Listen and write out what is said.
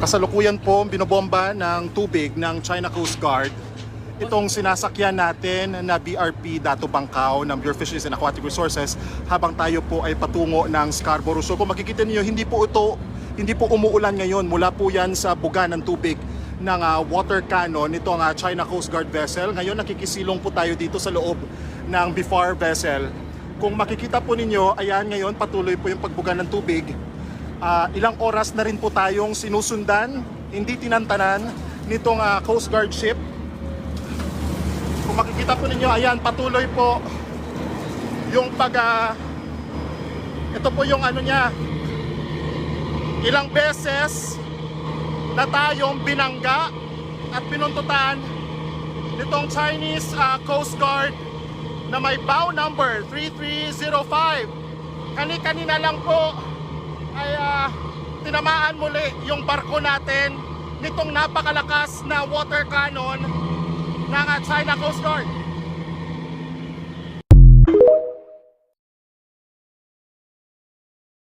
Kasalukuyan po binobomba ng tubig ng China Coast Guard itong sinasakyan natin na BRP Dato Bangkao ng Bureau of Fisheries and Aquatic Resources habang tayo po ay patungo ng Scarborough. So kung makikita niyo, hindi po umuulan ngayon. Mula po yan sa buga ng tubig ng water cannon nitong China Coast Guard vessel. Ngayon nakikisilong po tayo dito sa loob ng BFAR vessel. Kung makikita po ninyo, ayan ngayon patuloy po yung pagbuga ng tubig. Ilang oras na rin po tayong sinusundan, hindi tinantanan nitong Coast Guard ship. Kung makikita po ninyo, ayan patuloy po yung ito po yung ano niya, ilang beses na tayong binangga at pinuntutan nitong Chinese Coast Guard na may bow number 3305. Kani-kanina lang po ay tinamaan muli yung barko natin nitong napakalakas na water cannon ng China Coast Guard.